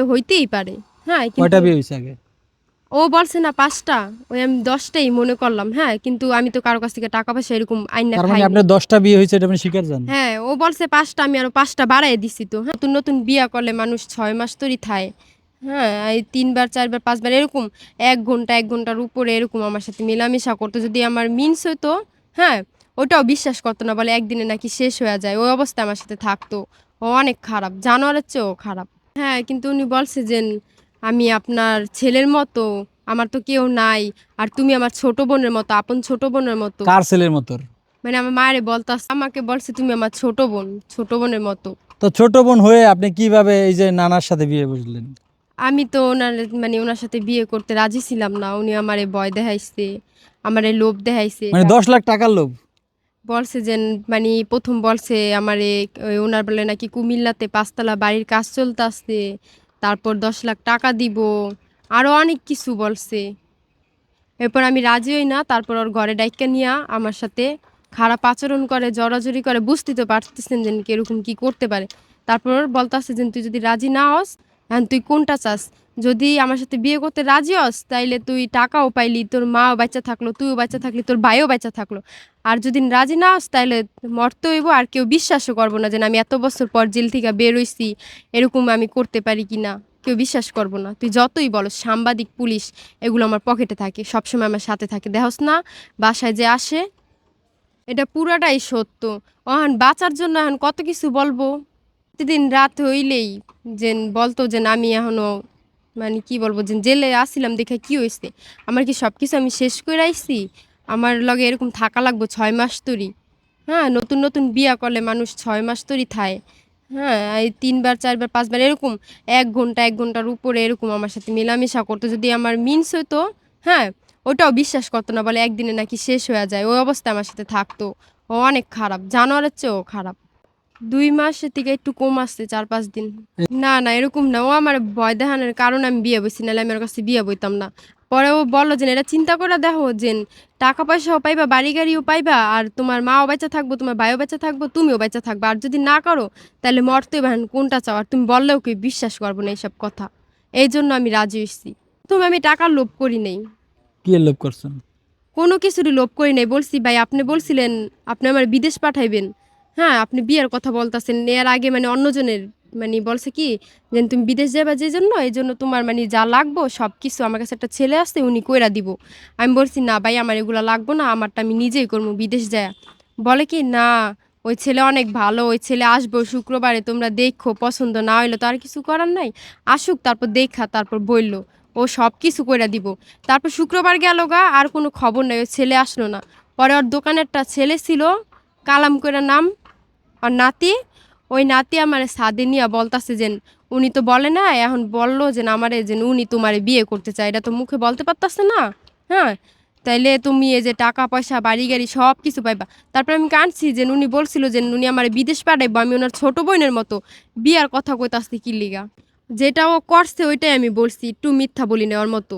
হইতেই পারে। হ্যাঁ, কয়টা কিন্তু বিয়ে হইছে আগে? ও বলছে না ৫ টা, ওই আমি ১০ টাই মনে করলাম। হ্যাঁ, কিন্তু আমি তো কারো কাছ থেকে টাকা পয়সা এরকম আইনা তার মানে খাই নাই। আপনার ১০টা বিয়ে হইছে এটা আপনি স্বীকার জান? হ্যাঁ, ও বলছে ৫ টা, আমি আরো ৫ টা বাড়ায় দিছি তো। হ্যাঁ, নতুন, নতুন বিয়া করলে মানুষ ৬ মাস তরি থায়। হ্যাঁ, এই ৩ বার ৪ বার ৫ বার এরকম ১ ঘন্টা ১ ঘন্টার উপরে এরকম আমার সাথে মেলামেশা করত। যদি আমার মিন্স হইতো, হ্যাঁ, ওটাও বিশ্বাস করত না। বলে একদিনে নাকি শেষ হয়ে যায়। ওই অবস্থায় আমার সাথে থাকতো। ও অনেক খারাপ। জানোয়ারের চেয়েও খারাপ। হ্যাঁ, কিন্তু উনি বলছে যে, "আমি আপনার ছেলের মতো, আমার তো কেউ নাই। আর তুমি আমার ছোট বোনের মতো, আপন ছোট বোনের মতো।" কার ছেলের মতো? মানে আমার মায়েরে বলতাছে, আমাকে বলছে, "তুমি আমার ছোট বোন, ছোট বোনের মতো।" তো ছোট বোন হয়ে আপনি কিভাবে এই যে নানার সাথে বিয়ে বসলেন? আমি তো উনার সাথে বিয়ে করতে রাজি ছিলাম না। উনি আমারে ভয় দেখাইছে, আমারে লোভ দেখাইছে। মানে ১০ লাখ টাকার লোভ? বলছে যে, মানে ১ম বলছে আমারে, ওই উনার বলে নাকি কুমিল্লাতে ৫ তলা বাড়ির কাজ চলতাছে। তারপর ১০ লাখ টাকা দিব। আরো অনেক কিছু বলছে। এরপর আমি রাজি হই না। তারপর ওর ঘরে ডাইক্কা নিয়া আমার সাথে খারাপ আচরণ করে, জড়াজড়ি করে। বুঝতেই তো পারতেছেন যে কিরকম কি করতে পারে। তারপর বলতাছে যে, "তুই যদি রাজি না হস, এখন তুই কোনটা চাস? যদি আমার সাথে বিয়ে করতে রাজি হস, তাইলে তুই টাকাও পাইলি, তোর মাও বাইচ্চা থাকলো, তুইও বাইচ্চা থাকলি, তোর ভাইও বাইচ্চা থাকলো। আর যদি রাজি না হস, তাইলে মরতে হইব। আর কেউ বিশ্বাসও করব না যে আমি এত বছর পর জেল থেকে বের হইছি, এরকম আমি করতে পারি কিনা। কেউ বিশ্বাস করব না। তুই যতই বলস, সাংবাদিক, পুলিশ এগুলো আমার পকেটে থাকে। সবসময় আমার সাথে থাকে। দেহস না বাসায় যে আসে, এটা পুরাটাই সত্য। অহান বাঁচার জন্য এখন কত কিছু বলবো। প্রতিদিন রাত হইলেই বলতো যে আমি এখনো, মানে কি বলবো, যে জেলে আসছিলাম দেখে কি হইছে? আমার কি সবকিছু আমি শেষ কইরা আইছি? আমার লগে এরকম থাকা লাগবো ৬ মাস তরি? হ্যাঁ, নতুন, নতুন বিয়া করলে মানুষ ৬ মাস তরি থায়। হ্যাঁ, এই ৩ বার ৪ বার ৫ বার এরকম ১ ঘন্টা ১ ঘন্টার উপরে এরকম আমার সাথে মেলামেশা করত। যদি আমার মিন্স হইতো, হ্যাঁ, ওটাও বিশ্বাস করত না। বলে একদিনে নাকি শেষ হয়ে যায়। ওই অবস্থায় আমার সাথে থাকতো। ও অনেক খারাপ। জানোয়ারের চেয়েও খারাপ। ২ মাসের থেকে একটু কম আসছে, ৪-৫ দিন। না, না, এরকম না। ও আমার ভয় দেখানোর কারণে আমি বিয়ে বইছি। নাহলে আমি ওর কাছে বিয়ে বইতাম না। পরে ও বলল যে, "এটা চিন্তা করে দেখো যে টাকা পয়সাও পাইবা, বাড়ি-গাড়িও পাইবা, আর তোমার মাও বেঁচে থাকবো, তোমার ভাইও বেঁচে থাকবো, তুমিও বেঁচে থাকবা। আর যদি না করো, তাহলে মরতেই বা কোনটা চাও? আর তুমি বললেও কেউ বিশ্বাস করবে না এইসব কথা।" এইজন্য আমি রাজি হইছি। ১ম আমি টাকার লোভ করি নাই। কি এর লোভ করছেন? কোনো কিছুরই লোভ করি নাই। বলছি, "ভাই, আপনি বলছিলেন আপনি আমার বিদেশ পাঠাইবেন। হ্যাঁ, আপনি বিয়ের কথা বলতাছেন। এর আগে মানে অন্যজনের, মানে বলছে কি যে, তুমি বিদেশ যাবা যেজন্য, এজন্য তোমার মানে যা লাগবো সবকিছু আমার কাছে একটা ছেলে আছে, উনি কইরা দিব।" আমি বলছি, "না ভাই, আমার এগুলা লাগবো না। আমারটা আমি নিজেই করবো বিদেশ যায়া।" বলে কি, "না, ওই ছেলে অনেক ভালো। ওই ছেলে আসবো শুক্রবারে। তোমরা দেখো। পছন্দ না হইলে তো আর কিছু করার নাই। আসুক, তারপর দেইখা তারপর বইল্য। ও সবকিছু কইরা দিব।" তারপর শুক্রবার গেল, আর কোনো খবর নাই। ওই ছেলে আসলো না। পরে ওর দোকানে একটা ছেলে ছিল, কালাম কইরা নাম, ওর নাতি। ওই নাতি আমারে ছাদে নিয়া বলতাছে যে, "উনি তো বলে না, এখন বলল যে আমারে যে উনি তোমারে বিয়ে করতে চায়। এটা তো মুখে বলতে পারতাছে না। হ্যাঁ? তাইলে তুমি এই যে টাকা পয়সা, বাড়ি-গাড়ি সবকিছু পাইবা।" তারপরে আমি কাঁদছি যে উনি বলছিল যে উনি আমারে বিদেশ পাঠাইবো। আমি উনার ছোট বোনের মতো। বিয়ার কথা কইতাছি কি লিগা? যেটা ও করছে ওইটাই আমি বলছি। একটু মিথ্যা বলি নাই ওর মতো।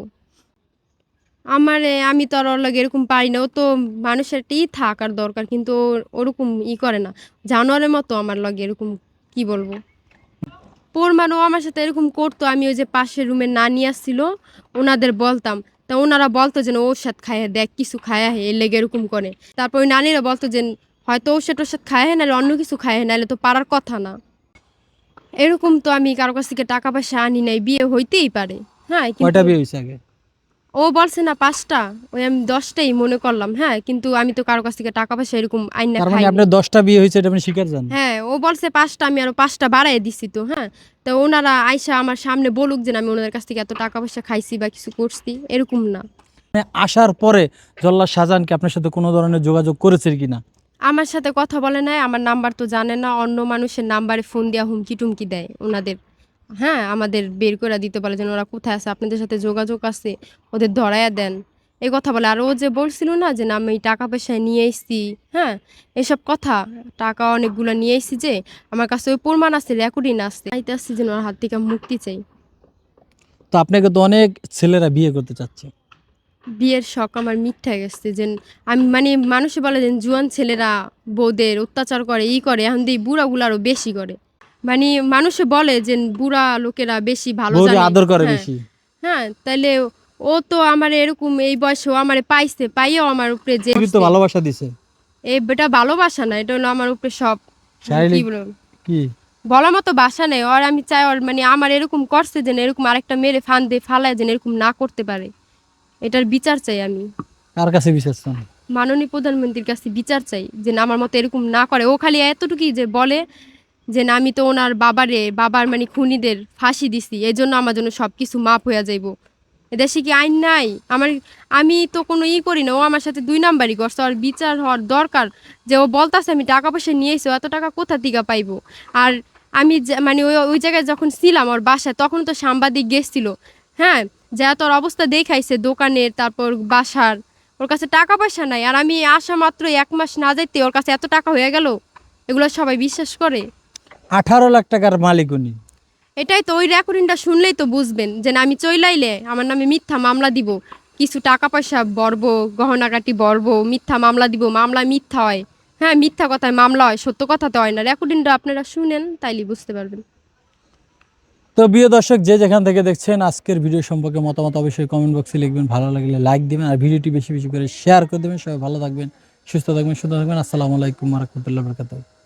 আমি তো আর ওর লগে এরকম পারি না। ও তো মানুষের একটা থাকার দরকার। কিন্তু ও ওরকম করে না। জানোয়ারের মতো আমার লগে এরকম, কি বলবো? পোরমান ও আমার সাথে এরকম করতো। আমি ওই যে পাশের রুমের নানি আসছিল, ওনাদের বলতাম। তা ওনারা বলতো যে, "ঔষধ খাইয়া দেখ, কিছু খাইয়া হে, এর লেগে এরকম করে।" তারপর ওই নানিরা বলতো যে, "হয়তো ঔষধ-টোষধ খাইয়া হে, নাহলে অন্য কিছু খাইয়া হে, নাহলে তো পারার কথা না।" এরকম তো আমি কারো কাছ থেকে টাকা পয়সা আনি নাই। বিয়ে হইতেই পারে। হ্যাঁ, কয়টা কিন্তু বিয়ে হইছে আগে? ও বলছে না ৫ টা, ওই আমি ১০ টাই মনে করলাম। হ্যাঁ, কিন্তু আমি তো কারো কাছ থেকে টাকা পয়সা এরকম আইনা তার মানে খাই নাই। আপনার ১০টা বিয়ে হইছে এটা আপনি স্বীকার জান? হ্যাঁ, ও বলছে ৫ টা, আমি আরো ৫ টা বাড়ায় দিছি তো। হ্যাঁ? তো ওনারা আইসা আমার সামনে বলুক যে আমি ওনাদের কাছ থেকে এত টাকা পয়সা খাইছি বা কিছু করছি, এরকম না। মানে আসার পরে জল্লাদ শাহজাহান কি আপনার সাথে কোনো ধরনের যোগাযোগ করেছে কিনা? আমার সাথে কথা বলে নাই, আমার নাম্বার তো জানে না। অন্য মানুষের নাম্বারে ফোন দিয়া হুমকি-টুমকি দেয় উনাদের। হ্যাঁ, আমাদের বের কইরা দিতে বলে যে, "ওরা কোথায় আছে? আপনাদের সাথে যোগাযোগ আছে, ওদের ধরাইয়া দেন।" এই কথা বলে। আর ও যে বলছিল না যে, আমি টাকা পয়সা নিয়ে আইছি, হ্যাঁ? এসব কথা, টাকা অনেকগুলা নিয়ে আইছি যে, আমার কাছে ওই প্রমাণ আছে, রেকর্ডিং আছে। চাইতাছি যেন ওর হাত থেকে মুক্তি চাই। তো আপনাকে তো অনেক ছেলেরা বিয়ে করতে চাচ্ছে। বিয়ের শখ আমার মিইঠা গেছে। আমি মানে মানুষে বলে যে জুয়ান ছেলেরা বউদের অত্যাচার করে, করে। এখন দেখি বুড়াগুলো আরো বেশি করে। মানে মানুষে বলে যে বুড়া লোকেরা বেশি ভালো বউরে জানে। আদর করে হ্যাঁ, বেশি। হ্যাঁ, তাইলে ও তো আমার এরকম এই বয়সেও আমারে পাইছে, পাইয়াও আমার উপরে যে কিন্তু করছে। ভালোবাসা দিছে। এটা ভালোবাসা না, এটা হলো আমার উপরে সব মানে কি শারীরিক বলবো, কি? বলার মতো বাসা নেই। আর আমি চাই ওর মানে আমার এরকম করছে যেন এরকম আরেকটা মেরে ফান্দে ফালায় যেন এরকম না করতে পারে। এটার বিচার চাই আমি। কার কাছে বিচার চান? মাননীয় প্রধানমন্ত্রীর কাছে বিচার চাই যে না আমার মতো এরকম না করে। ও খালি এতটুকুই যে বলে যে না আমি তো ওনার বাবার মানে খুনিদের ফাঁসি দিছি, এই জন্য আমার জন্য সব কিছু মাফ হইয়া যাইব। এদেশে কি আইন নাই? আমি তো কোনো করি না। ও আমার সাথে ২ নাম্বারই করছে। ওর বিচার হওয়ার দরকার। যে ও বলতাছে আমি টাকা পয়সা নিয়ে এসে এত টাকা কোথা থেকে পাইবো? আর আমি মানে ওই জায়গায় যখন ছিলাম ওর বাসায় তখন তো সাংবাদিক গেছিল। হ্যাঁ? যা তোর অবস্থা দেখাইছে দোকানের, তারপর বাসার। ওর কাছে টাকা পয়সা নাই। আর আমি আসা মাত্র ১ মাস না যাইতে ওর কাছে এত টাকা হয়ে গেল। এগুলো সবাই বিশ্বাস করে? 18 লাখ টাকার মালিক উনি। এটাই তো, ওই রেকর্ডিংটা শুনলেই তো বুঝবেন যে না আমি চইলাইলে আমার নামে মিথ্যা মামলা দিব, কিছু টাকা পয়সা বর্ব, গহনাগাটি বর্ব, মিথ্যা মামলা দিব, মামলা মিথ্যা হয়। হ্যাঁ, মিথ্যা কথায় মামলা হয়, সত্য কথাতে হয় না। রেকর্ডিংটা আপনারা শুনেন, তাইলে বুঝতে পারবেন। তো প্রিয় দর্শক, যে যেখান থেকে দেখছেন আজকের ভিডিও সম্পর্কে মতামত অবশ্যই কমেন্ট বক্সে লিখবেন। ভালো লাগলে লাইক দিবেন আর ভিডিওটি বেশি বেশি করে শেয়ার করে দেবেন। সবাই ভালো থাকবেন, সুস্থ থাকবেন, সুন্দর থাকবেন। আসসালামু আলাইকুম ওয়া রাহমাতুল্লাহি ওয়া বারাকাতুহু।